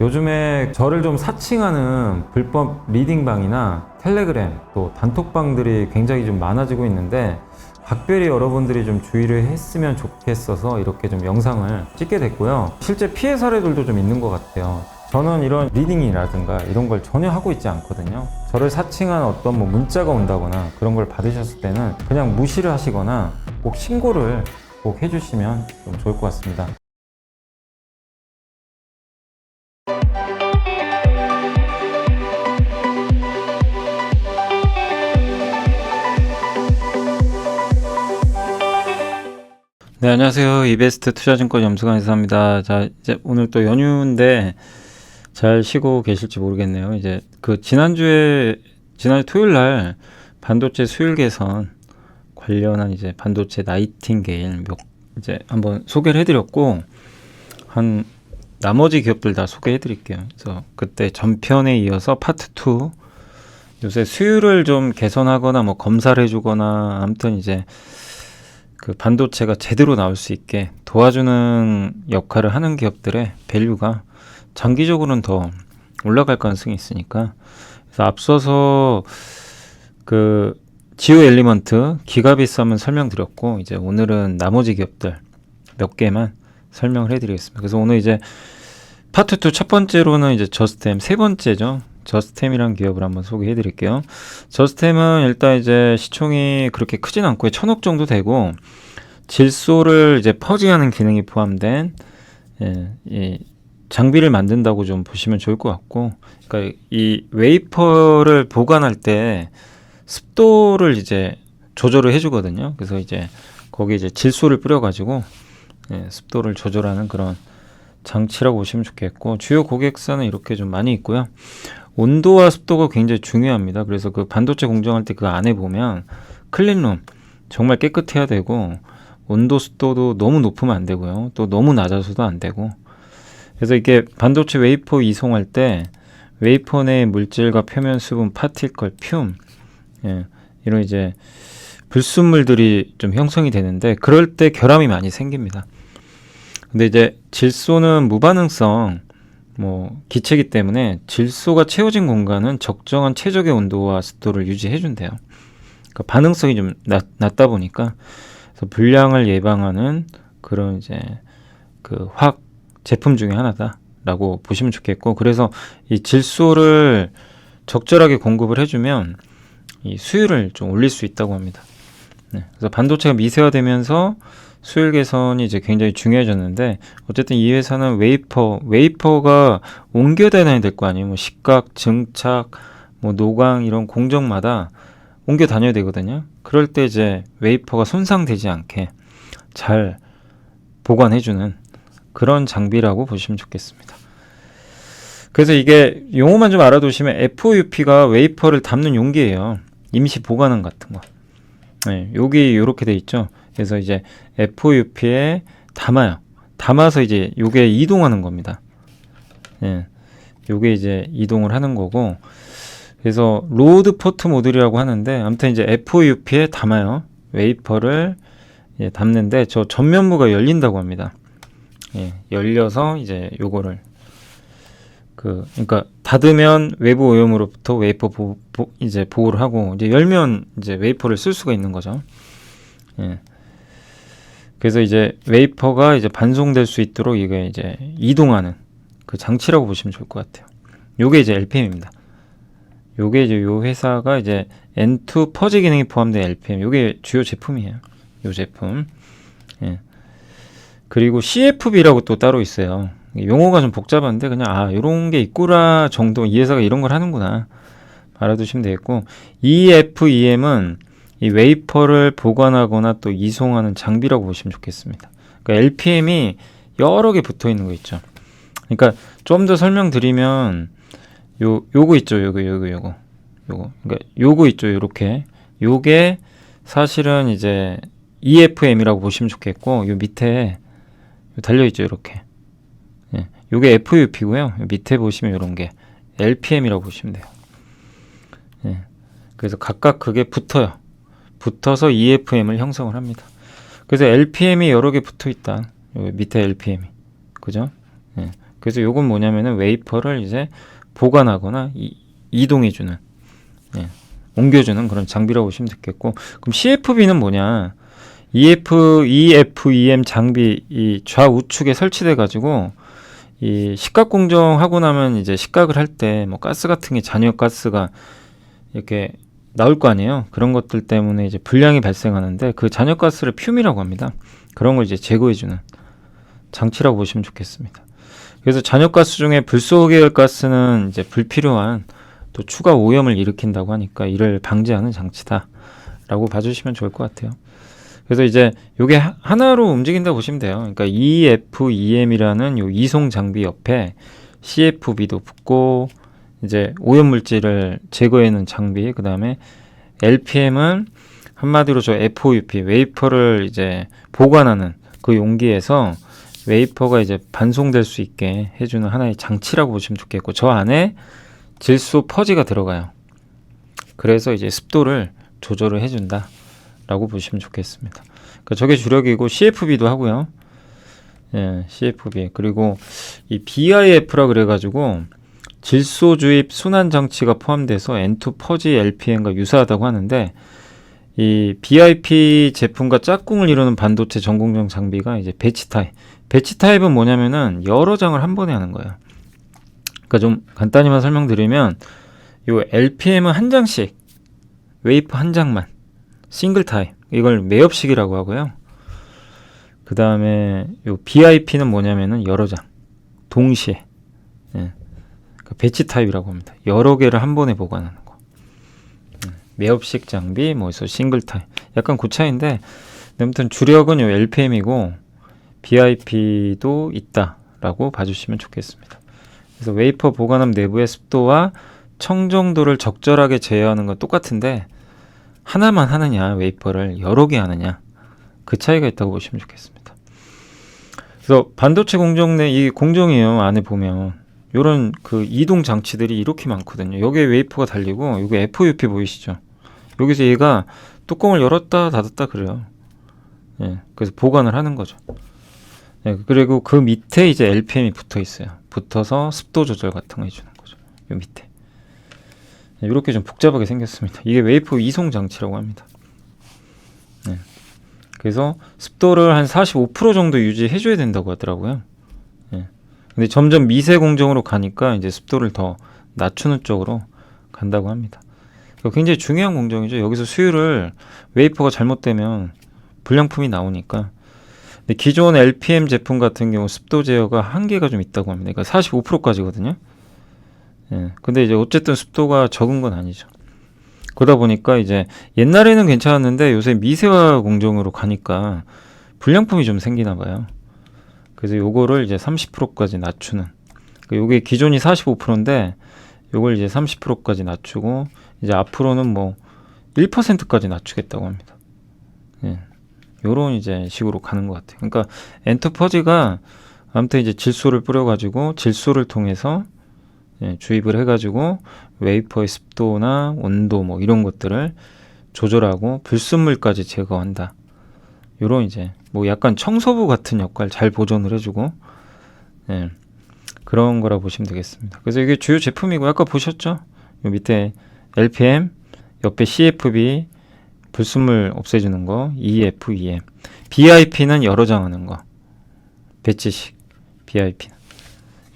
요즘에 저를 좀 사칭하는 불법 리딩방이나 텔레그램 또 단톡방들이 굉장히 좀 많아지고 있는데 각별히 여러분들이 좀 주의를 했으면 좋겠어서 이렇게 좀 영상을 찍게 됐고요. 실제 피해 사례들도 좀 있는 것 같아요. 저는 이런 리딩이라든가 이런 걸 전혀 하고 있지 않거든요. 저를 사칭한 어떤 문자가 온다거나 그런 걸 받으셨을 때는 그냥 무시를 하시거나 꼭 신고를 꼭 해주시면 좀 좋을 것 같습니다. 네, 안녕하세요. 이베스트 투자증권 염승환 이사입니다. 자, 이제 오늘 또 연휴인데 잘 쉬고 계실지 모르겠네요. 이제 지난주 토요일 날 반도체 수율 개선 관련한 이제 반도체 나이팅게일 이제 한번 소개를 해드렸고 나머지 기업들 다 소개해 드릴게요. 그래서 그때 전편에 이어서 파트 2 요새 수율을 좀 개선하거나 검사를 해주거나 아무튼 이제 반도체가 제대로 나올 수 있게 도와주는 역할을 하는 기업들의 밸류가 장기적으로는 더 올라갈 가능성이 있으니까, 그래서 앞서서 지오 엘리먼트 기가비스 한번 설명드렸고, 이제 오늘은 나머지 기업들 몇 개만 설명을 해드리겠습니다. 그래서 오늘 이제 파트 2 첫 번째로는 이제 저스템, 세 번째죠. 저스템이라는 기업을 한번 소개해 드릴게요. 저스템은 일단 이제 시총이 그렇게 크진 않고 1,000억 정도 되고, 질소를 이제 퍼지하는 기능이 포함된 이 장비를 만든다고 좀 보시면 좋을 것 같고, 그러니까 이 웨이퍼를 보관할 때 습도를 이제 조절을 해주거든요. 그래서 이제 거기 이제 질소를 뿌려가지고 습도를 조절하는 그런 장치라고 보시면 좋겠고, 주요 고객사는 이렇게 좀 많이 있고요. 온도와 습도가 굉장히 중요합니다. 그래서 반도체 공정할 때 안에 보면 클린룸 정말 깨끗해야 되고, 온도 습도도 너무 높으면 안 되고요. 또 너무 낮아서도 안 되고. 그래서 이게 반도체 웨이퍼 이송할 때 웨이퍼 내 물질과 표면 수분, 파티클, 퓨 이런 이제 불순물들이 좀 형성이 되는데, 그럴 때 결함이 많이 생깁니다. 근데 이제 질소는 무반응성 기체이기 때문에 질소가 채워진 공간은 적정한 최적의 온도와 습도를 유지해 준대요. 그러니까 반응성이 좀 낮다 보니까, 그래서 불량을 예방하는 그런 이제 화학 제품 중에 하나다라고 보시면 좋겠고, 그래서 이 질소를 적절하게 공급을 해주면 이 수율을 좀 올릴 수 있다고 합니다. 그래서 반도체가 미세화되면서 수율 개선이 이제 굉장히 중요해졌는데, 어쨌든 이 회사는 웨이퍼가 옮겨 다녀야 될 거 아니에요. 식각, 증착, 노광 이런 공정마다 옮겨 다녀야 되거든요. 그럴 때 이제 웨이퍼가 손상되지 않게 잘 보관해주는 그런 장비라고 보시면 좋겠습니다. 그래서 이게 용어만 좀 알아두시면 FOUP가 웨이퍼를 담는 용기예요. 임시 보관함 같은 거. 여기 이렇게 돼 있죠. 그래서 이제 FOUP에 담아서 이제 요게 이동하는 겁니다. 요게 이제 이동을 하는 거고, 그래서 로드 포트 모듈이라고 하는데, 아무튼 이제 FOUP에 담아요. 웨이퍼를 담는데 저 전면부가 열린다고 합니다. 열려서 이제 요거를 그러니까 닫으면 외부 오염으로부터 웨이퍼 이제 보호를 하고, 이제 열면 이제 웨이퍼를 쓸 수가 있는 거죠. 그래서 이제 웨이퍼가 이제 반송될 수 있도록 이게 이제 이동하는 그 장치라고 보시면 좋을 것 같아요. 요게 이제 LPM입니다. 요게 이제 요 회사가 이제 N2 퍼지 기능이 포함된 LPM, 요게 주요 제품이에요. 요 제품. 그리고 CFB라고 또 따로 있어요. 용어가 좀 복잡한데 그냥 요런 게 있구나 정도, 이 회사가 이런 걸 하는구나 알아두시면 되겠고, EFEM은 이 웨이퍼를 보관하거나 또 이송하는 장비라고 보시면 좋겠습니다. 그러니까 LPM이 여러 개 붙어 있는 거 있죠. 그러니까 좀 더 설명드리면 요거 있죠. 요거. 그러니까 요거 있죠. 요렇게. 요게 사실은 이제 EFM이라고 보시면 좋겠고, 요 밑에 달려 있죠. 이렇게. 요게 FUP고요. 밑에 보시면 요런 게 LPM이라고 보시면 돼요. 그래서 각각 그게 붙어서 EFM을 형성을 합니다. 그래서 LPM이 여러 개 붙어 있다. 여기 밑에 LPM이. 그죠? 그래서 요건 뭐냐면은 웨이퍼를 이제 보관하거나 이동해주는, 예, 옮겨주는 그런 장비라고 보시면 되겠고, 그럼 CFB는 뭐냐? EFEM 장비 이 좌우측에 설치돼 가지고 이 식각 공정하고 나면 이제 식각을 할 때 뭐 가스 같은 게 잔여 가스가 이렇게 나올 거 아니에요. 그런 것들 때문에 이제 불량이 발생하는데 그 잔여 가스를 퓨미라고 합니다. 그런 걸 이제 제거해주는 장치라고 보시면 좋겠습니다. 그래서 잔여 가스 중에 불소 계열 가스는 이제 불필요한 또 추가 오염을 일으킨다고 하니까 이를 방지하는 장치다라고 봐주시면 좋을 것 같아요. 그래서 이제 요게 하나로 움직인다 보시면 돼요. 그러니까 EFEM이라는 요 이송 장비 옆에 CFB도 붙고 이제 오염 물질을 제거해내는 장비, 그 다음에 LPM은 한마디로 저 FOUP 웨이퍼를 이제 보관하는 그 용기에서 웨이퍼가 이제 반송될 수 있게 해주는 하나의 장치라고 보시면 좋겠고, 저 안에 질소 퍼지가 들어가요. 그래서 이제 습도를 조절을 해준다 라고 보시면 좋겠습니다. 그러니까 저게 주력이고 CFB도 하고요. 예, CFB. 그리고 이 BIF라 그래가지고 질소 주입 순환 장치가 포함돼서 N2 퍼지 LPM과 유사하다고 하는데, 이 BIP 제품과 짝꿍을 이루는 반도체 전공정 장비가 이제 배치 타입. 배치 타입은 뭐냐면은 여러 장을 한 번에 하는 거예요. 그러니까 좀 간단히만 설명드리면, 요 LPM은 한 장씩, 웨이퍼 한 장만, 싱글 타입. 이걸 매엽식이라고 하고요. 그 다음에 요 BIP는 뭐냐면은 여러 장, 동시에. 예. 배치 타입이라고 합니다. 여러 개를 한 번에 보관하는 거. 매엽식 장비, 뭐에서 싱글 타입. 약간 그 차이인데, 아무튼 주력은 요 LPM이고, BIP도 있다라고 봐주시면 좋겠습니다. 그래서 웨이퍼 보관함 내부의 습도와 청정도를 적절하게 제어하는 건 똑같은데, 하나만 하느냐, 웨이퍼를 여러 개 하느냐, 그 차이가 있다고 보시면 좋겠습니다. 그래서 반도체 공정 내 이 공정이에요. 안에 보면 요런 그 이동 장치들이 이렇게 많거든요. 여기에 웨이퍼가 달리고, 여기 FOUP 보이시죠? 여기서 얘가 뚜껑을 열었다 닫았다 그래요. 예, 그래서 보관을 하는 거죠. 예, 그리고 그 밑에 이제 LPM이 붙어 있어요. 붙어서 습도 조절 같은 거 해주는 거죠. 요 밑에. 이렇게 좀 복잡하게 생겼습니다. 이게 웨이퍼 이송 장치라고 합니다. 네. 그래서 습도를 한 45% 정도 유지해줘야 된다고 하더라고요. 네. 근데 점점 미세 공정으로 가니까 이제 습도를 더 낮추는 쪽으로 간다고 합니다. 굉장히 중요한 공정이죠. 여기서 수율을 웨이퍼가 잘못되면 불량품이 나오니까. 근데 기존 LPM 제품 같은 경우 습도 제어가 한계가 좀 있다고 합니다. 그러니까 45%까지거든요. 예, 근데 이제 어쨌든 습도가 적은 건 아니죠. 그러다 보니까 이제 옛날에는 괜찮았는데 요새 미세화 공정으로 가니까 불량품이 좀 생기나 봐요. 그래서 요거를 이제 30%까지 낮추는. 요게 기존이 45%인데 요걸 이제 30%까지 낮추고, 이제 앞으로는 뭐 1%까지 낮추겠다고 합니다. 예, 요런 이제 식으로 가는 것 같아요. 그러니까 엔터 퍼지가 아무튼 이제 질소를 뿌려가지고 질소를 통해서, 예, 주입을 해가지고 웨이퍼의 습도나 온도 뭐 이런 것들을 조절하고 불순물까지 제거한다. 요런 이제 뭐 약간 청소부 같은 역할 잘 보존을 해주고, 예, 그런 거라 보시면 되겠습니다. 그래서 이게 주요 제품이고, 아까 보셨죠? 요 밑에 LPM, 옆에 CFB 불순물 없애주는 거, EFEM, BIP는 여러 장 하는 거, 배치식 BIP는,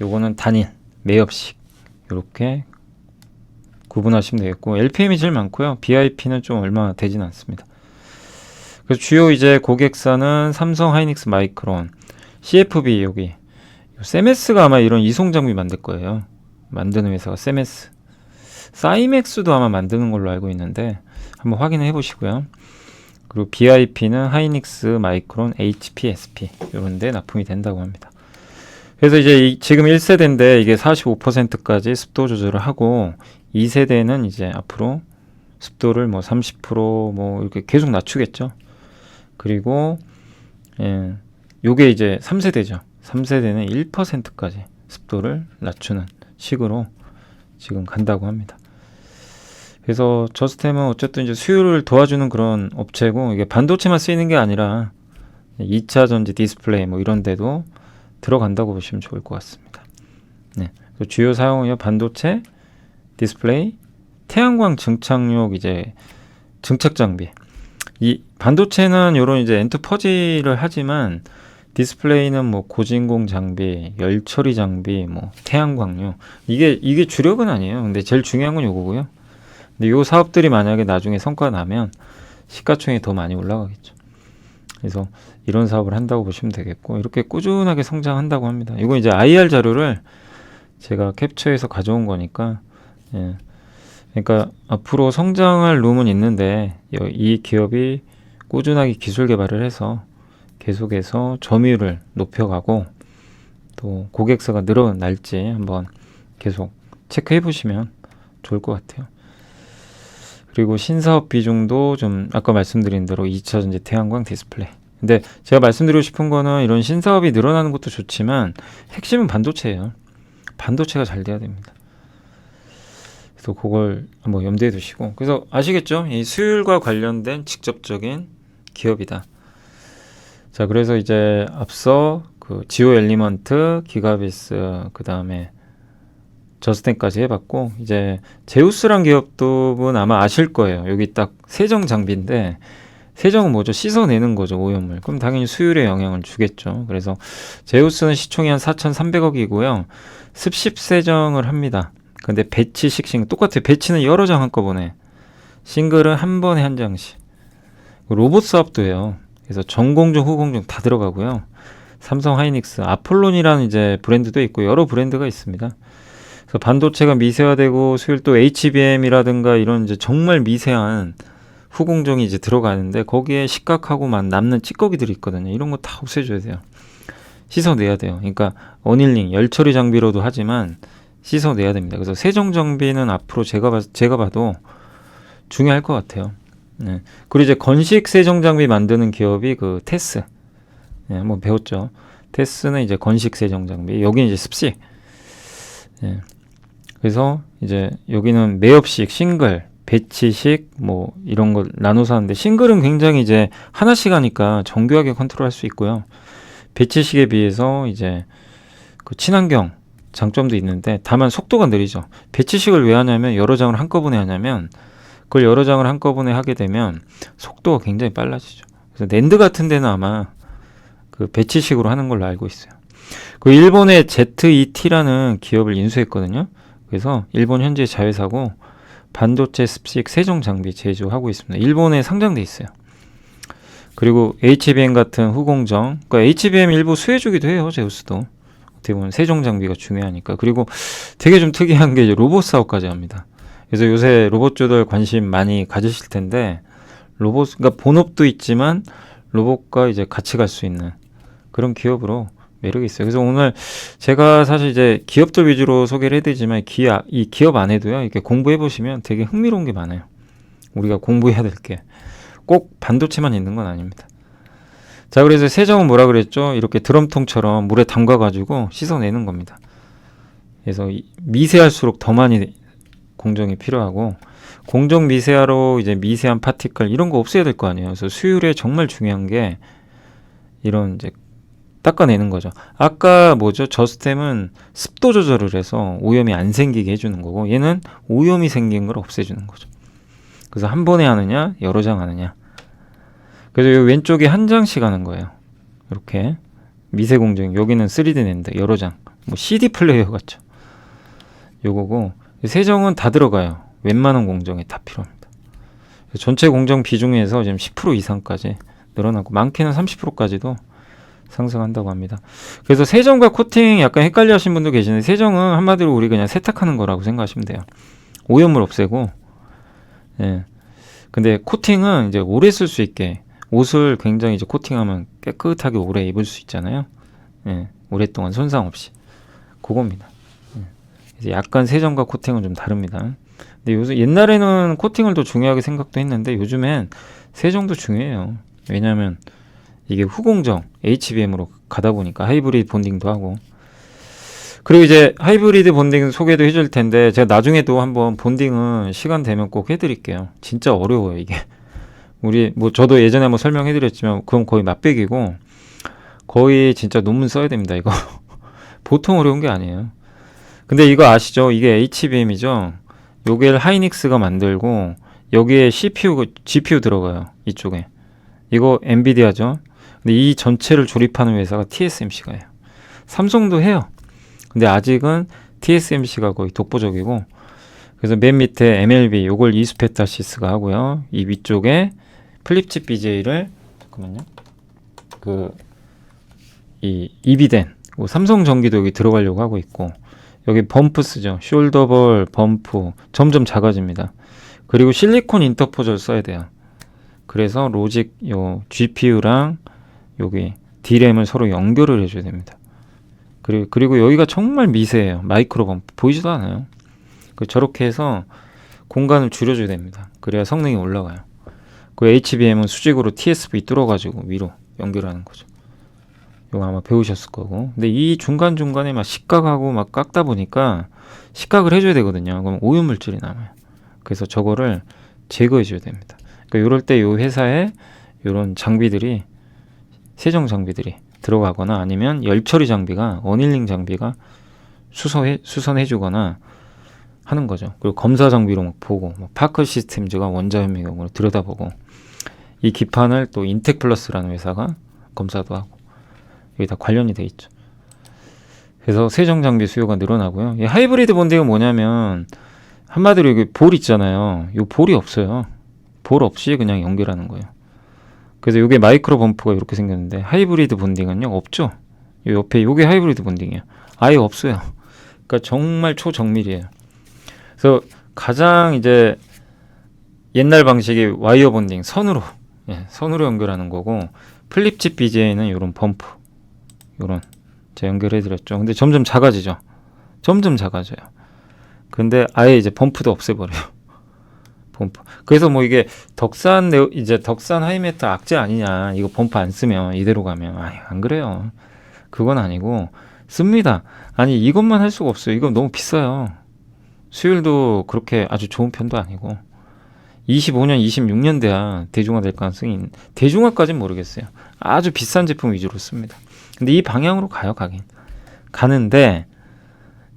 요거는 단일 매엽식, 이렇게 구분하시면 되겠고, LPM이 제일 많고요. BIP는 좀 얼마 되진 않습니다. 그래서 주요 이제 고객사는 삼성, 하이닉스, 마이크론, CFB, 여기 세메스가 아마 이런 이송 장비 만들 거예요. 만드는 회사가 세메스, 사이맥스도 아마 만드는 걸로 알고 있는데 한번 확인해 보시고요. 그리고 BIP는 하이닉스, 마이크론, HP, SP 이런 데 납품이 된다고 합니다. 그래서 이제 지금 1세대인데 이게 45%까지 습도 조절을 하고, 2세대는 이제 앞으로 습도를 뭐 30% 이렇게 계속 낮추겠죠. 그리고 예, 요게 이제 3세대죠. 3세대는 1%까지 습도를 낮추는 식으로 지금 간다고 합니다. 그래서 저스템은 어쨌든 이제 수율을 도와주는 그런 업체고, 이게 반도체만 쓰이는 게 아니라 2차 전지 디스플레이 뭐 이런 데도 들어간다고 보시면 좋을 것 같습니다. 네. 주요 사용은요, 반도체, 디스플레이, 태양광 증착용 이제 증착 장비. 이 반도체는 요런 이제 엔트 퍼지를 하지만 디스플레이는 뭐 고진공 장비, 열 처리 장비, 뭐 태양광용 이게 주력은 아니에요. 근데 제일 중요한 건 요거고요. 근데 요 사업들이 만약에 나중에 성과가 나면 시가총액이 더 많이 올라가겠죠. 그래서 이런 사업을 한다고 보시면 되겠고, 이렇게 꾸준하게 성장한다고 합니다. 이거 이제 IR 자료를 제가 캡처해서 가져온 거니까, 예. 그러니까 앞으로 성장할 룸은 있는데 이 기업이 꾸준하게 기술 개발을 해서 계속해서 점유율을 높여가고 또 고객사가 늘어날지 한번 계속 체크해 보시면 좋을 것 같아요. 그리고 신사업 비중도 좀 아까 말씀드린 대로 2차전지 태양광 디스플레이. 근데 제가 말씀드리고 싶은 거는 이런 신사업이 늘어나는 것도 좋지만 핵심은 반도체예요. 반도체가 잘 돼야 됩니다. 그래서 그걸 한번 염두에 두시고, 그래서 아시겠죠? 이 수율과 관련된 직접적인 기업이다. 자, 그래서 이제 앞서 그 지오 엘리먼트, 기가비스, 그 다음에 저스텐까지 해봤고, 이제 제우스란 기업도분 아마 아실 거예요. 여기 딱 세정 장비인데, 세정은 뭐죠? 씻어내는 거죠, 오염물. 그럼 당연히 수율에 영향을 주겠죠. 그래서 제우스는 시총이 한 4,300억이고요. 습식 세정을 합니다. 근데 배치식 싱글 똑같아요. 배치는 여러 장 한꺼번에, 싱글은 한 번에 한 장씩. 로봇 사업도 해요. 그래서 전공정, 후공정 다 들어가고요. 삼성 하이닉스, 아폴론이라는 이제 브랜드도 있고 여러 브랜드가 있습니다. 그래서 반도체가 미세화되고 수율 또 HBM이라든가 이런 이제 정말 미세한 후공정이 이제 들어가는데 거기에 식각하고만 남는 찌꺼기들이 있거든요. 이런 거 다 없애줘야 돼요. 씻어내야 돼요. 그러니까 어닐링, 열처리 장비로도 하지만 씻어내야 됩니다. 그래서 세정 장비는 앞으로 제가 봐도 중요할 것 같아요. 네. 그리고 이제 건식 세정 장비 만드는 기업이 그 테스. 네, 한번 배웠죠. 테스는 이제 건식 세정 장비. 여기는 이제 습식. 네. 그래서 이제 여기는 매엽식, 싱글, 배치식 뭐 이런 걸 나눠서 하는데, 싱글은 굉장히 이제 하나씩 하니까 정교하게 컨트롤할 수 있고요. 배치식에 비해서 이제 그 친환경 장점도 있는데 다만 속도가 느리죠. 배치식을 왜 하냐면 여러 장을 한꺼번에 하냐면, 그걸 여러 장을 한꺼번에 하게 되면 속도가 굉장히 빨라지죠. 그래서 낸드 같은 데는 아마 그 배치식으로 하는 걸로 알고 있어요. 그 일본의 ZET라는 기업을 인수했거든요. 그래서 일본 현재 자회사고 반도체 습식 세정 장비 제조하고 있습니다. 일본에 상장돼 있어요. 그리고 HBM 같은 후공정, 그러니까 HBM 일부 수혜주기도 해요. 제우스도 어떻게 보면 세정 장비가 중요하니까. 그리고 되게 좀 특이한 게 이제 로봇 사업까지 합니다. 그래서 요새 로봇주들 관심 많이 가지실 텐데, 로봇, 그러니까 본업도 있지만 로봇과 이제 같이 갈 수 있는 그런 기업으로 매력이 있어요. 그래서 오늘 제가 사실 이제 기업들 위주로 소개를 해드리지만 이 기업 안에도요, 이렇게 공부해 보시면 되게 흥미로운 게 많아요. 우리가 공부해야 될 게 꼭 반도체만 있는 건 아닙니다. 자, 그래서 세정은 뭐라 그랬죠? 이렇게 드럼통처럼 물에 담가가지고 씻어내는 겁니다. 그래서 미세할수록 더 많이 공정이 필요하고, 공정 미세화로 이제 미세한 파티클 이런 거 없애야 될 거 아니에요. 그래서 수율에 정말 중요한 게 이런 이제 닦아내는 거죠. 아까 뭐죠? 저스템은 습도 조절을 해서 오염이 안 생기게 해주는 거고, 얘는 오염이 생긴 걸 없애주는 거죠. 그래서 한 번에 하느냐, 여러 장 하느냐. 그래서 이 왼쪽에 한 장씩 하는 거예요. 이렇게 미세 공정. 여기는 3D 낸드 여러 장. 뭐 CD 플레이어 같죠. 요거고, 세정은 다 들어가요. 웬만한 공정에 다 필요합니다. 전체 공정 비중에서 지금 10% 이상까지 늘어나고, 많게는 30%까지도 상승한다고 합니다. 그래서 세정과 코팅 약간 헷갈려 하신 분도 계시는데, 세정은 한마디로 우리 그냥 세탁하는 거라고 생각하시면 돼요. 오염물 없애고, 예. 근데 코팅은 이제 오래 쓸 수 있게, 옷을 굉장히 이제 코팅하면 깨끗하게 오래 입을 수 있잖아요. 예. 오랫동안 손상 없이. 그겁니다. 예. 약간 세정과 코팅은 좀 다릅니다. 근데 요즘 옛날에는 코팅을 더 중요하게 생각도 했는데 요즘엔 세정도 중요해요. 왜냐하면 이게 후공정 HBM으로 가다 보니까 하이브리드 본딩도 하고, 그리고 이제 하이브리드 본딩 소개도 해줄 텐데 제가 나중에도 한번 본딩은 시간 되면 꼭 해드릴게요. 진짜 어려워요 이게. 우리 뭐 저도 예전에 한번 설명해드렸지만 그건 거의 맛배기고, 거의 진짜 논문 써야 됩니다 이거. 보통 어려운 게 아니에요. 근데 이거 아시죠? 이게 HBM이죠. 요게 하이닉스가 만들고 여기에 CPU, GPU 들어가요. 이쪽에. 이거 엔비디아죠. 근데 이 전체를 조립하는 회사가 TSMC가 해요. 삼성도 해요. 근데 아직은 TSMC가 거의 독보적이고, 그래서 맨 밑에 MLB 요걸 이스페타시스가 하고요. 이 위쪽에 플립칩 BJ를 잠깐만요. 이 이비덴 삼성전기도 여기 들어가려고 하고 있고, 여기 범프스죠. 숄더볼 범프 점점 작아집니다. 그리고 실리콘 인터포저를 써야 돼요. 그래서 로직 요 GPU랑 여기 D램을 서로 연결을 해줘야 됩니다. 그리고 여기가 정말 미세해요. 마이크로 범프 보이지도 않아요. 저렇게 해서 공간을 줄여줘야 됩니다. 그래야 성능이 올라가요. 그 HBM은 수직으로 TSV 뚫어가지고 위로 연결하는 거죠. 이거 아마 배우셨을 거고. 근데 이 중간중간에 막 식각하고 막 깎다 보니까 식각을 해줘야 되거든요. 그럼 오염물질이 남아요. 그래서 저거를 제거해줘야 됩니다. 그러니까 이럴 때 이 회사에 이런 장비들이, 세정 장비들이 들어가거나 아니면 열처리 장비가, 어닐링 장비가 수선해주거나 하는 거죠. 그리고 검사 장비로 막 보고, 파크 시스템즈가 원자협의 경우를 들여다보고, 이 기판을 또 인텍플러스라는 회사가 검사도 하고, 여기 다 관련이 돼 있죠. 그래서 세정 장비 수요가 늘어나고요. 이 하이브리드 본딩은 뭐냐면 한마디로 여기 볼 있잖아요. 이 볼이 없어요. 볼 없이 그냥 연결하는 거예요. 그래서 이게 마이크로 범프가 이렇게 생겼는데, 하이브리드 본딩은요 없죠. 요 옆에 이게 하이브리드 본딩이에요. 아예 없어요. 그러니까 정말 초정밀이에요. 그래서 가장 이제 옛날 방식의 와이어 본딩, 선으로 연결하는 거고, 플립칩 BJ는 이런 범프, 요런 제가 연결해드렸죠. 근데 점점 작아지죠. 점점 작아져요. 근데 아예 이제 범프도 없애버려요. 범프. 그래서 뭐 이게 덕산 하이메탈 악재 아니냐, 이거 범프 안 쓰면, 이대로 가면. 안 그래요. 그건 아니고 씁니다. 아니 이것만 할 수가 없어요. 이건 너무 비싸요. 수율도 그렇게 아주 좋은 편도 아니고, 25년 26년 돼야 대중화될 가능성이 있는, 대중화까지는 모르겠어요. 아주 비싼 제품 위주로 씁니다. 근데 이 방향으로 가는데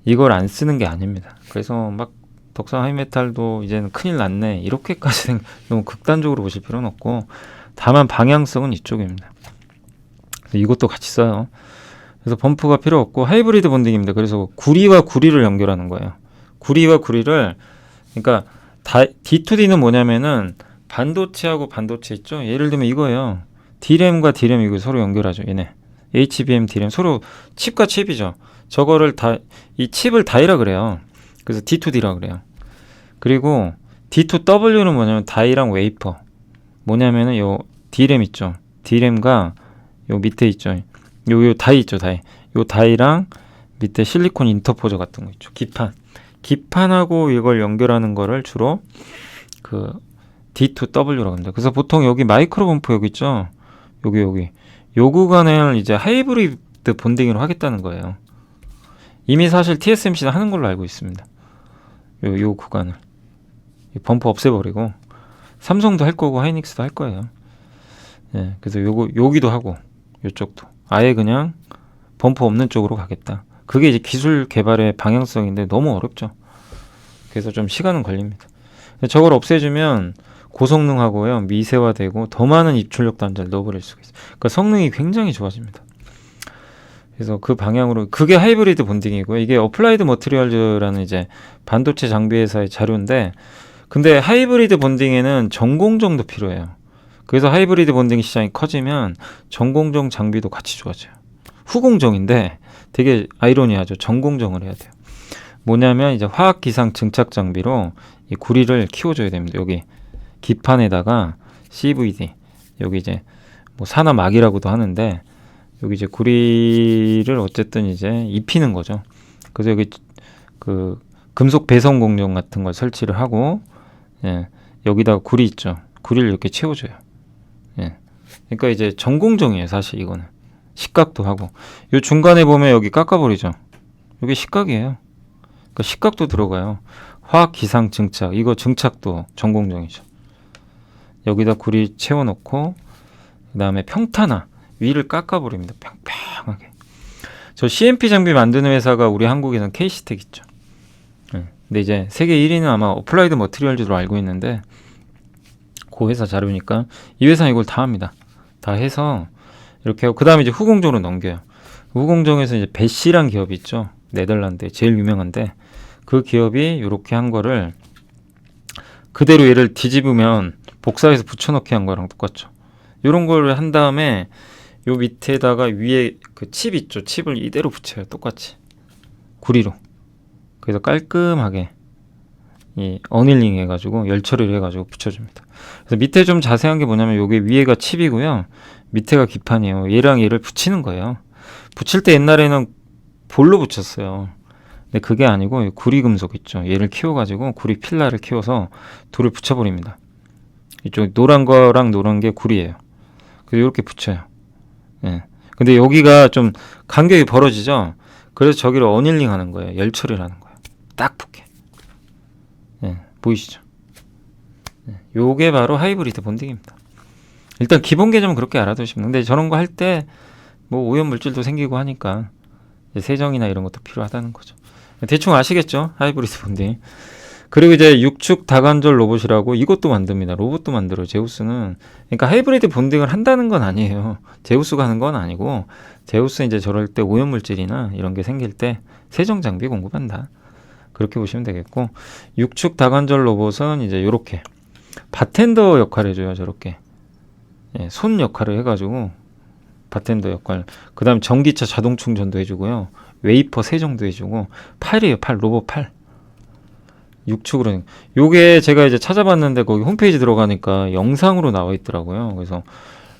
이걸 안 쓰는 게 아닙니다. 그래서 막 덕산 하이메탈도 이제는 큰일 났네, 이렇게까지 너무 극단적으로 보실 필요는 없고, 다만 방향성은 이쪽입니다. 그래서 이것도 같이 써요. 그래서 범프가 필요 없고 하이브리드 본딩입니다. 그래서 구리와 구리를 연결하는 거예요. 구리와 구리를, 그러니까 D2D는 뭐냐면은 반도체하고 반도체 있죠. 예를 들면 이거예요. D램과 D램 이거 서로 연결하죠. 얘네 HBM D램 서로 칩과 칩이죠. 저거를 이 칩을 다이라 그래요. 그래서 D2D라 그래요. 그리고 D2W는 뭐냐면 다이랑 웨이퍼. 뭐냐면은 요 D램 있죠. D램과 요 밑에 있죠. 요 다이 있죠. 요 다이랑 밑에 실리콘 인터포저 같은 거 있죠. 기판하고 이걸 연결하는 거를 주로 그 D2W라고 합니다. 그래서 보통 여기 마이크로 범프 여기 있죠. 여기 요 구간을 이제 하이브리드 본딩으로 하겠다는 거예요. 이미 사실 TSMC는 하는 걸로 알고 있습니다. 요 구간을 범프 없애버리고, 삼성도 할 거고 하이닉스도 할 거예요. 그래서 여기도 하고 요쪽도 아예 그냥 범프 없는 쪽으로 가겠다. 그게 이제 기술 개발의 방향성인데 너무 어렵죠. 그래서 좀 시간은 걸립니다. 저걸 없애주면 고성능하고요, 미세화되고 더 많은 입출력 단자를 넣어버릴 수가 있어요. 그러니까 성능이 굉장히 좋아집니다. 그래서 그 방향으로, 그게 하이브리드 본딩이고요. 이게 어플라이드 머티리얼즈라는 이제 반도체 장비 회사의 자료인데, 근데 하이브리드 본딩에는 전공정도 필요해요. 그래서 하이브리드 본딩 시장이 커지면 전공정 장비도 같이 좋아져요. 후공정인데 되게 아이러니하죠. 전공정을 해야 돼요. 뭐냐면 이제 화학 기상 증착 장비로 이 구리를 키워줘야 됩니다. 여기 기판에다가 CVD, 여기 이제 뭐 산화막이라고도 하는데, 여기 이제 구리를 어쨌든 이제 입히는 거죠. 그래서 여기 그 금속 배선 공정 같은 걸 설치를 하고, 여기다가 구리 있죠. 구리를 이렇게 채워줘요. 그러니까 이제 전공정이에요. 사실 이거는 식각도 하고, 요 중간에 보면 여기 깎아버리죠. 여기 식각이에요. 그러니까 식각도 들어가요. 화학 기상 증착, 이거 증착도 전공정이죠. 여기다 구리 채워놓고, 그 다음에 평탄화, 위를 깎아버립니다. 평평하게. 저 CMP 장비 만드는 회사가 우리 한국에선 KC텍 있죠. 근데 이제 세계 1위는 아마 어플라이드 머티리얼즈로 알고 있는데 그 회사 자료니까 이 회사는 이걸 다 합니다. 다 해서 이렇게 하고 그 다음에 이제 후공정으로 넘겨요. 후공정에서 이제 베시란 기업이 있죠. 네덜란드에 제일 유명한데 그 기업이 이렇게 한 거를 그대로 얘를 뒤집으면 복사해서 붙여넣기 한 거랑 똑같죠. 이런 걸 한 다음에 요 밑에다가 위에 그 칩 있죠. 칩을 이대로 붙여요. 똑같이 구리로. 그래서 깔끔하게 이 어닐링 해가지고 열 처리를 해가지고 붙여줍니다. 그래서 밑에 좀 자세한 게 뭐냐면 요게 위에가 칩이고요. 밑에가 기판이에요. 얘랑 얘를 붙이는 거예요. 붙일 때 옛날에는 볼로 붙였어요. 근데 그게 아니고 구리 금속 있죠. 얘를 키워가지고 구리 필라를 키워서 둘을 붙여버립니다. 이쪽 노란 거랑 노란 게 구리예요. 그래서 이렇게 붙여요. 예. 근데 여기가 좀 간격이 벌어지죠. 그래서 저기를 어닐링 하는 거예요. 열 처리를 하는 거예요. 딱 붙게. 예. 보이시죠? 예. 요게 바로 하이브리드 본딩입니다. 일단 기본 개념은 그렇게 알아두시면. 근데 저런 거 할 때 뭐 오염 물질도 생기고 하니까 세정이나 이런 것도 필요하다는 거죠. 대충 아시겠죠? 하이브리드 본딩. 그리고 이제 육축 다관절 로봇이라고 이것도 만듭니다. 로봇도 만들어요. 제우스는. 그러니까 하이브리드 본딩을 한다는 건 아니에요. 제우스가 하는 건 아니고 제우스는 이제 저럴 때 오염 물질이나 이런 게 생길 때 세정 장비 공급한다. 그렇게 보시면 되겠고 육축 다관절 로봇은 이제 요렇게 바텐더 역할을 해줘요. 저렇게. 예, 손 역할을 해가지고 바텐더 역할. 그 다음 전기차 자동 충전도 해주고요. 웨이퍼 세정도 해주고 팔이에요. 팔. 로봇 팔. 육축으로. 요게 제가 이제 찾아봤는데 거기 홈페이지 들어가니까 영상으로 나와 있더라고요. 그래서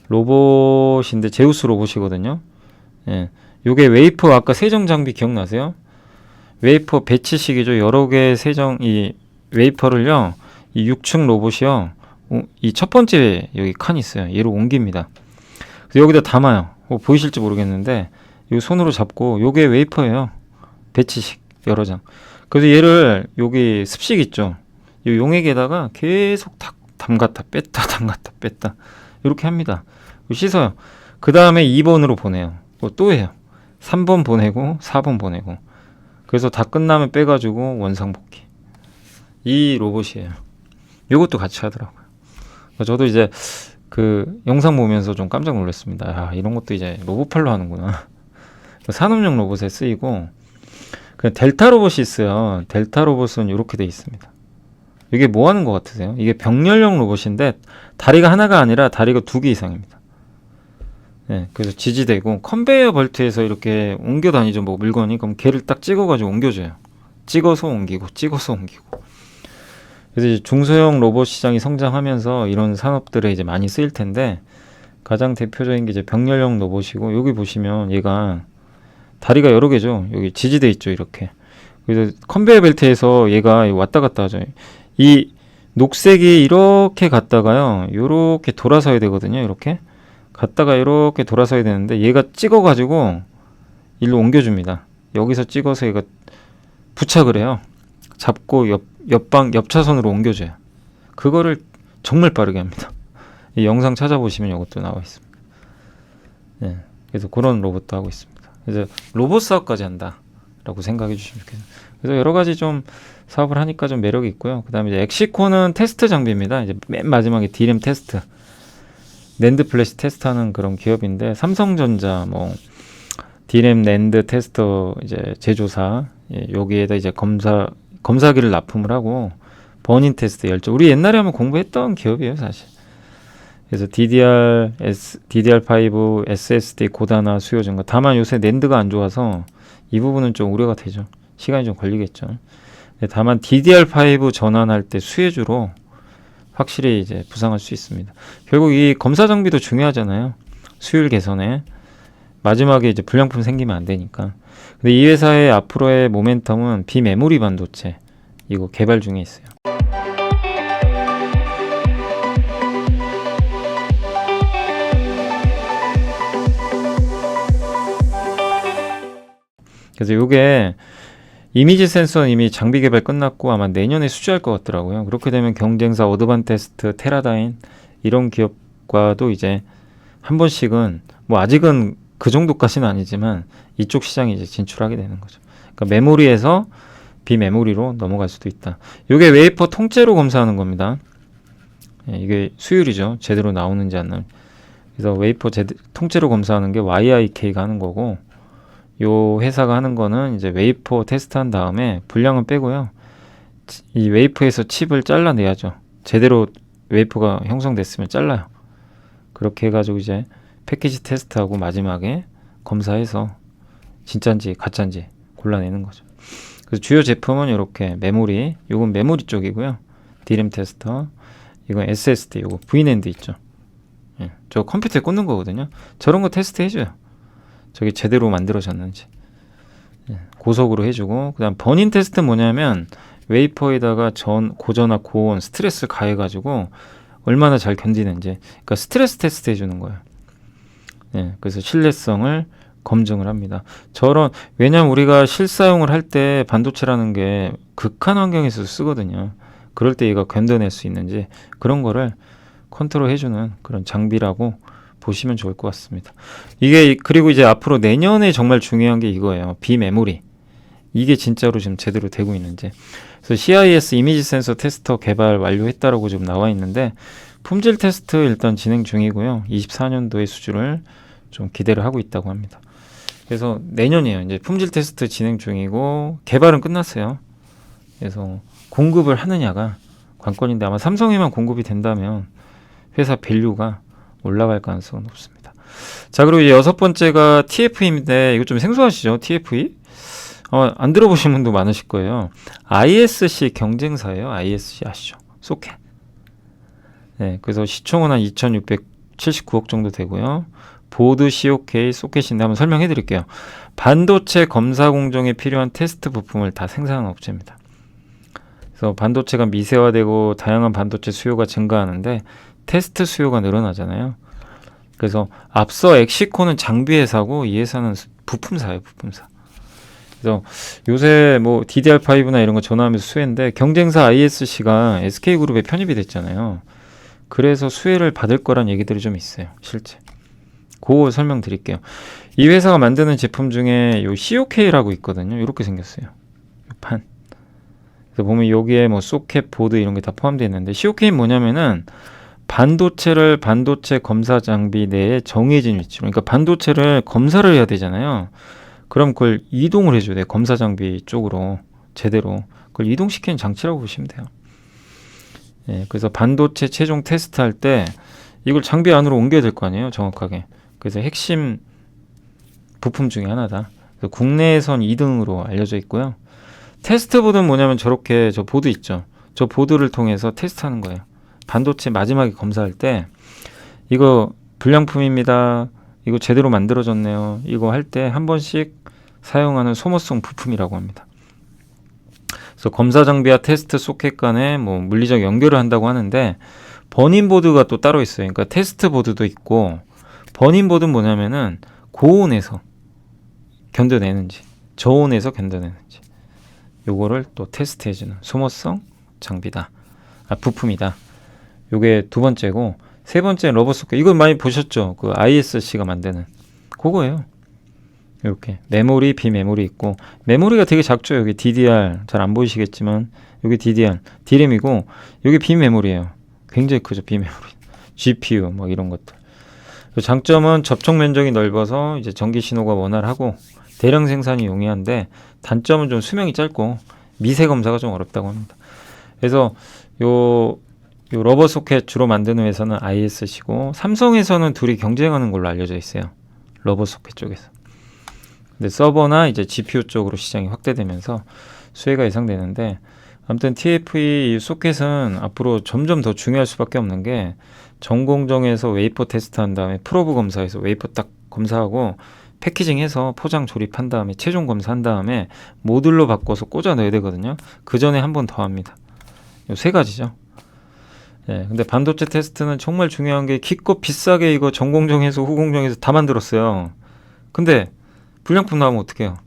로봇인데 제우스 로봇이거든요. 예. 요게 웨이퍼 아까 세정 장비 기억나세요? 웨이퍼 배치식이죠. 여러 개의 세정 이 웨이퍼를요. 이 육축 로봇이요. 이 첫 번째 여기 칸 있어요. 얘로 옮깁니다. 그래서 여기다 담아요. 보이실지 모르겠는데 요 손으로 잡고 요게 웨이퍼예요. 배치식 여러 장. 그래서 얘를 여기 습식 있죠. 이 용액에다가 계속 담갔다 뺐다 담갔다 뺐다 이렇게 합니다. 씻어요. 그 다음에 2번으로 보내요. 또 해요. 3번 보내고 4번 보내고. 그래서 다 끝나면 빼가지고 원상복귀. 이 로봇이에요. 이것도 같이 하더라고요. 저도 이제 그 영상 보면서 좀 깜짝 놀랐습니다. 아, 이런 것도 이제 로봇팔로 하는구나. 산업용 로봇에 쓰이고 그 델타 로봇이 있어요. 델타 로봇은 이렇게 돼 있습니다. 이게 뭐 하는 것 같으세요? 이게 병렬형 로봇인데 다리가 하나가 아니라 다리가 2개 이상입니다. 네, 그래서 지지대고 컨베이어 벨트에서 이렇게 옮겨 다니죠. 뭐 물건이. 그럼 걔를 딱 찍어가지고 옮겨줘요. 찍어서 옮기고 찍어서 옮기고. 그래서 이제 중소형 로봇 시장이 성장하면서 이런 산업들에 이제 많이 쓰일 텐데 가장 대표적인 게 이제 병렬형 로봇이고 여기 보시면 얘가 다리가 여러 개죠. 여기 지지대 있죠. 이렇게. 그래서 컨베이어 벨트에서 얘가 왔다 갔다 하죠. 이 녹색이 이렇게 갔다가요. 이렇게 돌아서야 되거든요. 이렇게. 갔다가 이렇게 돌아서야 되는데 얘가 찍어가지고 일로 옮겨줍니다. 여기서 찍어서 얘가 부착을 해요. 잡고 옆 차선으로 옮겨줘요. 그거를 정말 빠르게 합니다. 이 영상 찾아보시면 이것도 나와 있습니다. 네, 그래서 그런 로봇도 하고 있습니다. 그래서 로봇 사업까지 한다라고 생각해 주시면 좋겠어요. 그래서 여러 가지 좀 사업을 하니까 좀 매력이 있고요. 그 다음에 이제 엑시코는 테스트 장비입니다. 이제 맨 마지막에 D램 테스트, 낸드 플래시 테스트하는 그런 기업인데 삼성전자 뭐 D램 낸드 테스터 이제 제조사 여기에다 이제 검사기를 납품을 하고 버닝 테스트 열정. 우리 옛날에 한번 공부했던 기업이에요, 사실. 그래서 DDR5, SSD 고단화 수요 증가. 다만 요새 낸드가 안 좋아서 이 부분은 좀 우려가 되죠. 시간이 좀 걸리겠죠. 다만 DDR5 전환할 때 수혜주로 확실히 이제 부상할 수 있습니다. 결국 이 검사 장비도 중요하잖아요. 수율 개선에. 마지막에 이제 불량품 생기면 안 되니까. 근데 이 회사의 앞으로의 모멘텀은 비메모리 반도체 이거 개발 중에 있어요. 그래서 이게 이미지 센서는 이미 장비 개발 끝났고 아마 내년에 수주할 것 같더라고요. 그렇게 되면 경쟁사 어드반테스트, 테라다인 이런 기업과도 이제 한 번씩은 뭐 아직은 그 정도까지는 아니지만 이쪽 시장에 이제 진출하게 되는 거죠. 그러니까 메모리에서 비메모리로 넘어갈 수도 있다. 이게 웨이퍼 통째로 검사하는 겁니다. 예, 이게 수율이죠. 제대로 나오는지 안 나오는지. 그래서 웨이퍼 통째로 검사하는 게 YIK가 하는 거고, 요 회사가 하는 거는 이제 웨이퍼 테스트한 다음에 분량은 빼고요. 이 웨이퍼에서 칩을 잘라내야죠. 제대로 웨이퍼가 형성됐으면 잘라요. 그렇게 해가지고 이제 패키지 테스트하고 마지막에 검사해서 진짠지 가짠지 골라내는 거죠. 그래서 주요 제품은 이렇게 메모리, 요건 메모리 쪽이고요. DRAM 테스터, 이건 SSD, 요거 VNAND 있죠. 예, 저 컴퓨터에 꽂는 거거든요. 저런 거 테스트 해줘요. 저게 제대로 만들어졌는지. 예, 고속으로 해주고, 그 다음 버닝 테스트는 뭐냐면 웨이퍼에다가 고전압, 고온, 스트레스 가해가지고 얼마나 잘 견디는지, 그러니까 스트레스 테스트 해주는 거예요. 예, 그래서 신뢰성을 검증을 합니다. 왜냐면 우리가 실사용을 할 때 반도체라는 게 극한 환경에서 쓰거든요. 그럴 때 얘가 견뎌낼 수 있는지 그런 거를 컨트롤 해주는 그런 장비라고 보시면 좋을 것 같습니다. 그리고 이제 앞으로 내년에 정말 중요한 게 이거예요. 비메모리. 이게 진짜로 지금 제대로 되고 있는지. 그래서 CIS 이미지 센서 테스터 개발 완료했다라고 지금 나와 있는데, 품질 테스트 일단 진행 중이고요. 24년도의 수주를 좀 기대를 하고 있다고 합니다. 그래서 내년이에요. 이제 품질 테스트 진행 중이고 개발은 끝났어요. 그래서 공급을 하느냐가 관건인데, 아마 삼성에만 공급이 된다면 회사 밸류가 올라갈 가능성은 높습니다. 자, 그리고 이제 6번째가 TFE인데, 이거 좀 생소하시죠? TFE? 안 들어보신 분도 많으실 거예요. ISC 경쟁사예요. ISC 아시죠? 소켓. 네, 그래서 시총은 한 2,679억 정도 되고요. 보드 COK 소켓인데 한번 설명해 드릴게요. 반도체 검사 공정에 필요한 테스트 부품을 다 생산하는 업체입니다. 그래서 반도체가 미세화되고 다양한 반도체 수요가 증가하는데 테스트 수요가 늘어나잖아요. 그래서 앞서 엑시코는 장비 회사고 이 회사는 부품사예요, 부품사. 그래서 요새 뭐 DDR5나 이런 거 전화하면서 수혜인데, 경쟁사 ISC가 SK그룹에 편입이 됐잖아요. 그래서 수혜를 받을 거란 얘기들이 좀 있어요, 실제. 그거 설명드릴게요. 이 회사가 만드는 제품 중에 요 COK라고 있거든요. 이렇게 생겼어요. 요 판. 그래서 보면 여기에 뭐 소켓, 보드 이런 게 다 포함되어 있는데, COK는 뭐냐면은 반도체를 반도체 검사 장비 내에 정해진 위치로, 그러니까 반도체를 검사를 해야 되잖아요. 그럼 그걸 이동을 해줘야 돼요. 검사 장비 쪽으로 제대로 그걸 이동시키는 장치라고 보시면 돼요. 예, 그래서 반도체 최종 테스트할 때 이걸 장비 안으로 옮겨야 될 거 아니에요, 정확하게. 그래서 핵심 부품 중에 하나다. 그래서 국내에선 2등으로 알려져 있고요. 테스트 보드는 뭐냐면 저렇게 저 보드 있죠. 저 보드를 통해서 테스트하는 거예요. 반도체 마지막에 검사할 때 이거 불량품입니다. 이거 제대로 만들어졌네요. 이거 할 때 한 번씩 사용하는 소모성 부품이라고 합니다. 그래서 검사 장비와 테스트 소켓 간에 뭐 물리적 연결을 한다고 하는데, 버닝 보드가 또 따로 있어요. 그러니까 테스트 보드도 있고, 버닝 보드는 뭐냐면은 고온에서 견뎌내는지 저온에서 견뎌내는지 요거를 또 테스트해주는 소모성 장비다. 부품이다. 요게 두 번째고, 세 번째는 러버 소켓. 이거 많이 보셨죠? 그 ISC가 만드는 그거예요. 이렇게 메모리, 비메모리 있고, 메모리가 되게 작죠. 여기 DDR 잘 안 보이시겠지만 여기 DDR, DRAM이고 여기 비메모리예요. 굉장히 크죠, 비메모리. GPU 뭐 이런 것들. 장점은 접촉 면적이 넓어서 이제 전기 신호가 원활하고 대량 생산이 용이한데, 단점은 좀 수명이 짧고 미세 검사가 좀 어렵다고 합니다. 그래서 요 러버 소켓 주로 만드는 회사는 ISC고, 삼성에서는 둘이 경쟁하는 걸로 알려져 있어요. 러버 소켓 쪽에서. 근데 서버나 이제 GPU 쪽으로 시장이 확대되면서 수혜가 예상되는데, 아무튼 TFE 소켓은 앞으로 점점 더 중요할 수밖에 없는 게, 전공정에서 웨이퍼 테스트한 다음에 프로브 검사해서 웨이퍼 딱 검사하고 패키징해서 포장 조립한 다음에 최종 검사한 다음에 모듈로 바꿔서 꽂아 넣어야 되거든요. 그 전에 한 번 더 합니다. 요 세 가지죠. 예, 근데 반도체 테스트는 정말 중요한 게, 기껏 비싸게 이거 전공정에서 후공정에서 다 만들었어요. 근데 불량품 나오면 어떡해요?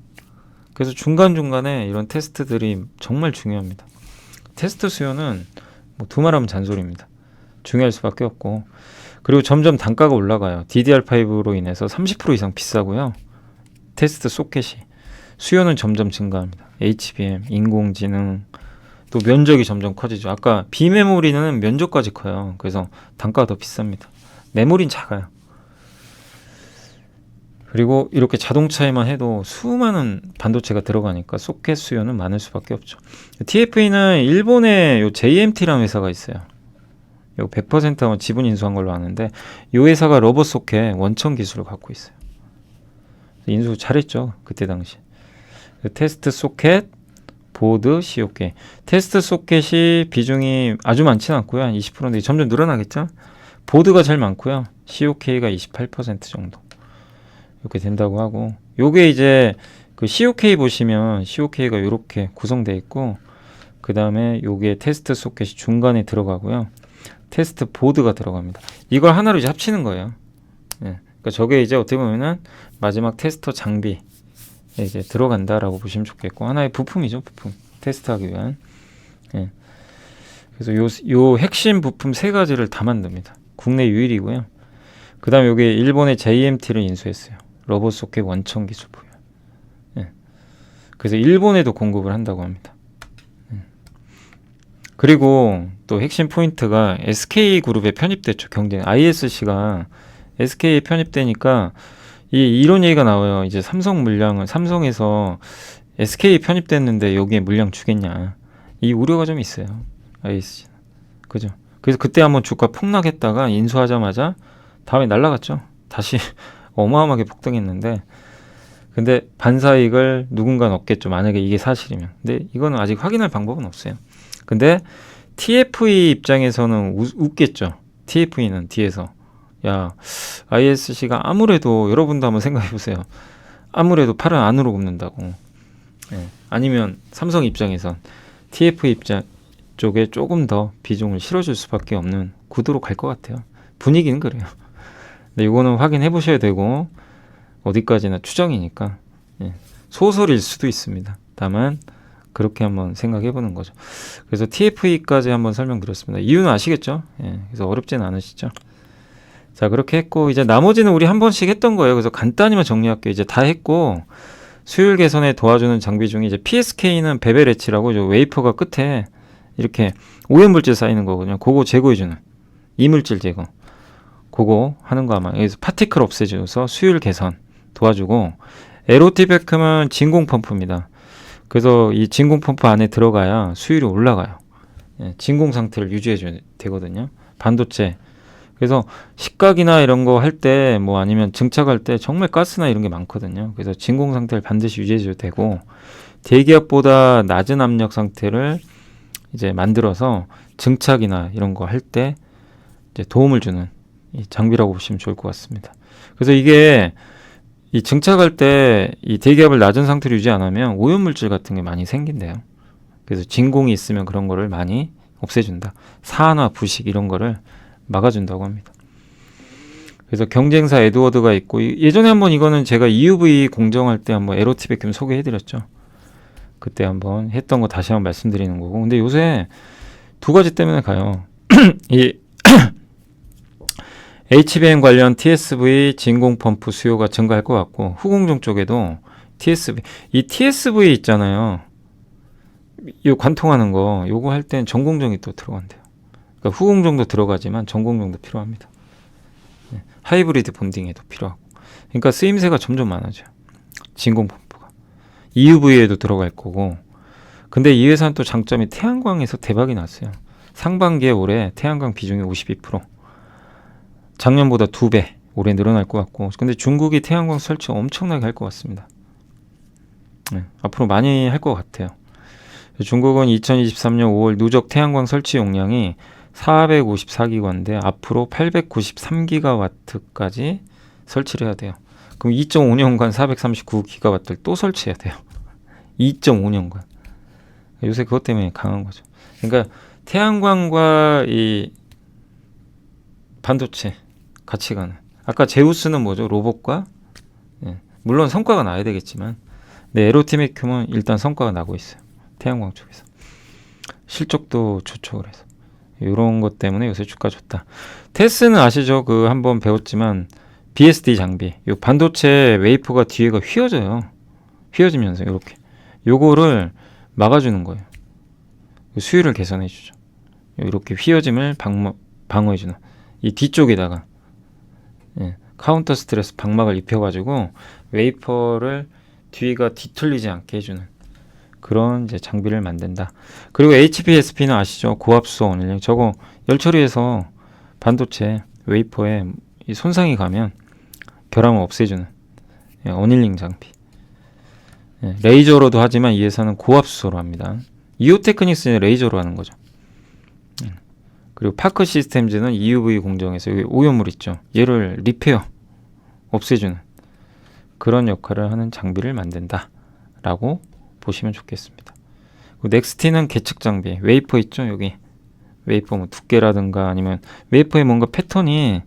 그래서 중간중간에 이런 테스트들이 정말 중요합니다. 테스트 수요는 뭐 두말하면 잔소리입니다. 중요할 수밖에 없고, 그리고 점점 단가가 올라가요. DDR5로 인해서 30% 이상 비싸고요. 테스트 소켓이 수요는 점점 증가합니다. HBM, 인공지능, 또 면적이 점점 커지죠. 아까 비메모리는 면적까지 커요. 그래서 단가가 더 비쌉니다. 메모리는 작아요. 그리고 이렇게 자동차에만 해도 수많은 반도체가 들어가니까 소켓 수요는 많을 수밖에 없죠. TFE는 일본에 요 JMT라는 회사가 있어요. 요 100% 지분 인수한 걸로 아는데 이 회사가 로봇 소켓 원천 기술을 갖고 있어요. 인수 잘했죠. 그때 당시. 테스트 소켓, 보드, COK. 테스트 소켓이 비중이 아주 많지는 않고요. 한 20%인데 점점 늘어나겠죠. 보드가 제일 많고요. COK가 28% 정도. 이렇게 된다고 하고, 요게 이제 그 COK 보시면 COK가 이렇게 구성되어 있고, 그 다음에 요게 테스트 소켓이 중간에 들어가고요. 테스트 보드가 들어갑니다. 이걸 하나로 이제 합치는 거예요. 예. 그러니까 저게 이제 어떻게 보면은 마지막 테스터 장비에 이제 들어간다라고 보시면 좋겠고, 하나의 부품이죠, 부품. 테스트하기 위한. 예. 그래서 요 핵심 부품 세 가지를 다 만듭니다. 국내 유일이고요. 그 다음에 요게 일본의 JMT를 인수했어요. 로봇 소켓 원천 기술 보유. 예. 그래서 일본에도 공급을 한다고 합니다. 그리고 또 핵심 포인트가 SK그룹에 편입됐죠. 경쟁. ISC가 SK에 편입되니까 이런 얘기가 나와요. 이제 삼성 물량을 삼성에서 SK에 편입됐는데 여기에 물량 주겠냐. 이 우려가 좀 있어요. ISC는. 그죠? 그래서 그때 한번 주가 폭락했다가 인수하자마자 다음에 날라갔죠. 다시 어마어마하게 폭등했는데, 근데 반사이익을 누군가는 얻겠죠. 만약에 이게 사실이면. 근데 이거는 아직 확인할 방법은 없어요. 근데 TFE 입장에서는 웃겠죠. TFE는 뒤에서 야, ISC가 아무래도 여러분도 한번 생각해 보세요. 아무래도 팔은 안으로 굽는다고. 예. 아니면 삼성 입장에선 TFE 입장 쪽에 조금 더 비중을 실어줄 수밖에 없는 구도로 갈 것 같아요. 분위기는 그래요. 근데 이거는 확인해 보셔야 되고, 어디까지나 추정이니까 예. 소설일 수도 있습니다. 다만 그렇게 한번 생각해 보는 거죠. 그래서 TFE까지 한번 설명드렸습니다. 이유는 아시겠죠? 예. 그래서 어렵지는 않으시죠? 자, 그렇게 했고, 이제 나머지는 우리 한 번씩 했던 거예요. 그래서 간단히만 정리할게요. 이제 다 했고, 수율 개선에 도와주는 장비 중에 이제 PSK는 베벨 엣치라고 웨이퍼가 끝에 이렇게 오염물질 쌓이는 거거든요. 그거 제거해주는 이물질 제거. 그거 하는 거 아마 여기서 파티클 없애줘서 수율 개선 도와주고, 에로티베크는 진공 펌프입니다. 그래서 이 진공 펌프 안에 들어가야 수율이 올라가요. 예, 진공 상태를 유지해줘야 되거든요. 반도체. 그래서 식각이나 이런 거 할 때 뭐 아니면 증착할 때 정말 가스나 이런 게 많거든요. 그래서 진공 상태를 반드시 유지해줘야 되고, 대기압보다 낮은 압력 상태를 이제 만들어서 증착이나 이런 거 할 때 이제 도움을 주는 이 장비라고 보시면 좋을 것 같습니다. 그래서 이게 이 증착할 때 이 대기압을 낮은 상태로 유지 안 하면 오염물질 같은 게 많이 생긴대요. 그래서 진공이 있으면 그런 거를 많이 없애준다. 산화, 부식 이런 거를 막아준다고 합니다. 그래서 경쟁사 에드워드가 있고, 예전에 한번 이거는 제가 EUV 공정할 때 한번 에로티베큐 소개해드렸죠. 그때 한번 했던 거 다시 한번 말씀드리는 거고, 근데 요새 두 가지 때문에 가요. 이 HBM 관련 TSV 진공 펌프 수요가 증가할 것 같고, 후공정 쪽에도 이 TSV 있잖아요. 이 관통하는 거, 요거 할 땐 전공정이 또 들어간대요. 그러니까 후공정도 들어가지만 전공정도 필요합니다. 네. 하이브리드 본딩에도 필요하고. 그러니까 쓰임새가 점점 많아져요. 진공 펌프가. EUV에도 들어갈 거고. 근데 이 회사는 또 장점이 태양광에서 대박이 났어요. 상반기에 올해 태양광 비중이 52%. 작년보다 2배 올해 늘어날 것 같고, 근데 중국이 태양광 설치 엄청나게 할 것 같습니다. 네, 앞으로 많이 할 것 같아요. 중국은 2023년 5월 누적 태양광 설치 용량이 454기가인데 앞으로 893기가와트까지 설치를 해야 돼요. 그럼 2.5년간 439기가와트를 또 설치해야 돼요. 2.5년간. 요새 그것 때문에 강한 거죠. 그러니까 태양광과 이 반도체 같이 가는. 아까 제우스는 뭐죠? 로봇과 물론 성과가 나야 되겠지만, 네, 에로티메큐는 일단 성과가 나고 있어요. 태양광 쪽에서 실적도 좋죠. 그래서 이런 것 때문에 요새 주가 좋다. 테스는 아시죠? 그 한번 배웠지만 BSD 장비, 요 반도체 웨이퍼가 뒤에가 휘어져요. 휘어지면서 이렇게 요거를 막아주는 거예요. 수율을 개선해주죠. 이렇게 휘어짐을 방어해주는 이 뒤쪽에다가 카운터 스트레스 방막을 입혀가지고 웨이퍼를 뒤가 뒤틀리지 않게 해주는 그런 이제 장비를 만든다. 그리고 HPSP는 아시죠? 고압수소 원일링. 저거 열 처리해서 반도체 웨이퍼에 이 손상이 가면 결함을 없애주는 원일링 장비. 레이저로도 하지만 이 회사는 고압수소로 합니다. 이오테크닉스는 레이저로 하는 거죠. 그리고 파크 시스템즈는 EUV 공정에서 여기 오염물 있죠. 얘를 리페어, 없애주는 그런 역할을 하는 장비를 만든다 라고 보시면 좋겠습니다. 넥스티는 계측 장비, 웨이퍼 있죠. 여기 웨이퍼 뭐 두께라든가 아니면 웨이퍼에 뭔가 패턴이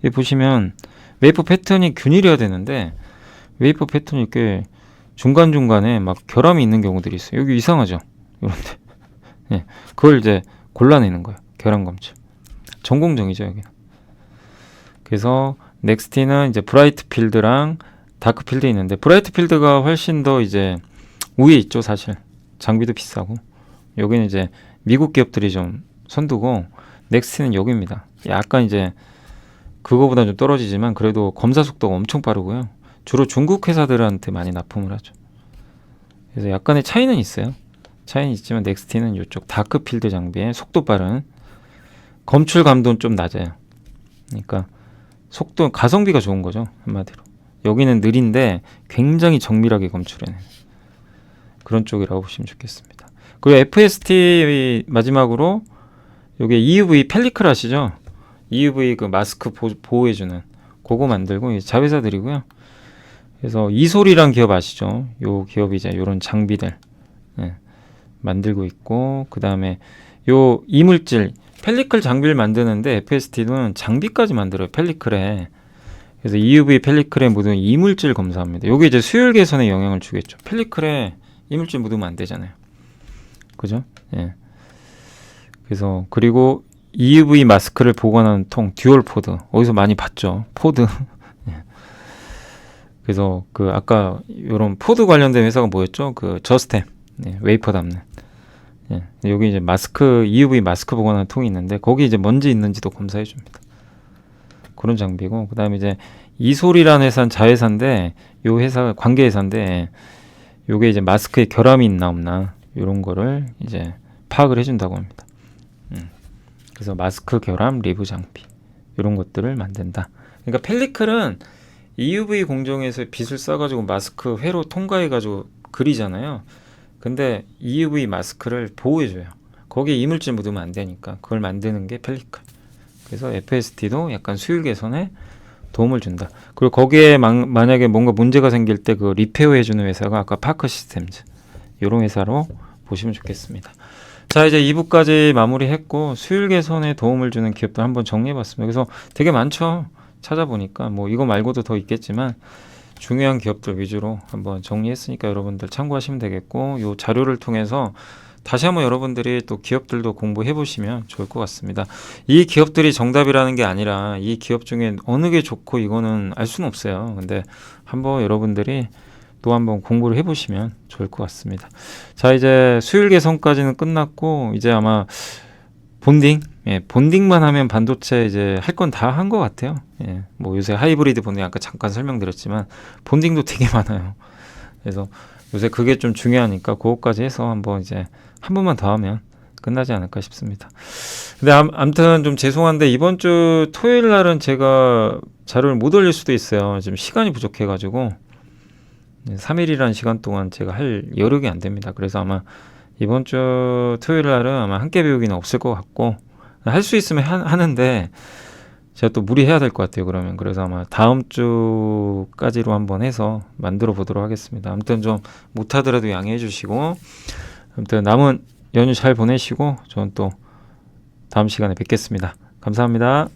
여기 보시면 웨이퍼 패턴이 균일해야 되는데 웨이퍼 패턴이 이렇게 중간중간에 막 결함이 있는 경우들이 있어요. 여기 이상하죠. 이런데 그걸 이제 골라내는 거예요. 결함 검출. 전공정이죠, 여기는. 그래서 넥스티는 이제 브라이트 필드랑 다크 필드 있는데 브라이트 필드가 훨씬 더 이제 우위에 있죠, 사실. 장비도 비싸고. 여기는 이제 미국 기업들이 좀 선두고 넥스티는 여기입니다. 약간 이제 그거보다 좀 떨어지지만 그래도 검사 속도가 엄청 빠르고요. 주로 중국 회사들한테 많이 납품을 하죠. 그래서 약간의 차이는 있어요. 차이는 있지만 넥스티는 이쪽 다크 필드 장비에 속도 빠른 검출 감도는 좀 낮아요. 그러니까 속도 가성비가 좋은 거죠, 한마디로. 여기는 느린데 굉장히 정밀하게 검출해내는 그런 쪽이라고 보시면 좋겠습니다. 그리고 FST 마지막으로 여기 EUV 펠리클 아시죠? EUV 그 마스크 보호해주는 그거 만들고 자회사들이고요. 그래서 이솔이란 기업 아시죠? 요 기업이 이제 요런 장비들 만들고 있고 그 다음에 요 이물질 펠리클 장비를 만드는데 FST는 장비까지 만들어요. 펠리클에. 그래서 EUV 펠리클에 묻은 이물질 검사합니다. 요게 이제 수율 개선에 영향을 주겠죠. 펠리클에 이물질 묻으면 안 되잖아요. 그죠? 예. 그래서 그리고 EUV 마스크를 보관하는 통 듀얼 포드. 어디서 많이 봤죠. 포드. 예. 그래서 그 아까 요런 포드 관련된 회사가 뭐였죠? 그 저스템. 웨이퍼 담는. 예, 여기 이제 마스크, EUV 마스크 보관하는 통이 있는데 거기 이제 먼지 있는지도 검사해 줍니다. 그런 장비고, 그 다음에 이제 이솔이라는 회사는 자회사인데 요 회사 관계 회사인데 요게 이제 마스크에 결함이 있나 없나 이런 거를 이제 파악을 해준다고 합니다. 그래서 마스크 결함 리뷰 장비 이런 것들을 만든다. 그러니까 펠리클은 EUV 공정에서 빛을 쏴가지고 마스크 회로 통과해가지고 그리잖아요. 근데 EUV 마스크를 보호해줘요. 거기에 이물질 묻으면 안 되니까 그걸 만드는 게 펠리클. 그래서 FST도 약간 수율 개선에 도움을 준다. 그리고 거기에 만약에 뭔가 문제가 생길 때 그 리페어 해주는 회사가 아까 파크 시스템즈 이런 회사로 보시면 좋겠습니다. 자, 이제 2부까지 마무리했고 수율 개선에 도움을 주는 기업들 한번 정리해봤습니다. 그래서 되게 많죠. 찾아보니까 뭐 이거 말고도 더 있겠지만 중요한 기업들 위주로 한번 정리했으니까 여러분들 참고하시면 되겠고 이 자료를 통해서 다시 한번 여러분들이 또 기업들도 공부해 보시면 좋을 것 같습니다. 이 기업들이 정답이라는 게 아니라 이 기업 중에 어느 게 좋고 이거는 알 수는 없어요. 근데 한번 여러분들이 또 한번 공부를 해 보시면 좋을 것 같습니다. 자, 이제 수율 개선까지는 끝났고 이제 아마 본딩, 본딩만 하면 반도체 이제 할 건 다 한 것 같아요. 뭐 요새 하이브리드 본딩 아까 잠깐 설명드렸지만 본딩도 되게 많아요. 그래서 요새 그게 좀 중요하니까 그거까지 해서 한번 이제 한 번만 더 하면 끝나지 않을까 싶습니다. 근데 아무튼 좀 죄송한데 이번 주 토요일 날은 제가 자료를 못 올릴 수도 있어요. 지금 시간이 부족해가지고 3일이라는 시간 동안 제가 할 여력이 안 됩니다. 그래서 아마 이번 주 토요일 날은 아마 함께 배우기는 없을 것 같고 할 수 있으면 하는데 제가 또 무리해야 될 것 같아요. 그러면 그래서 아마 다음 주까지로 한번 해서 만들어 보도록 하겠습니다. 아무튼 좀 못하더라도 양해해 주시고 아무튼 남은 연휴 잘 보내시고 저는 또 다음 시간에 뵙겠습니다. 감사합니다.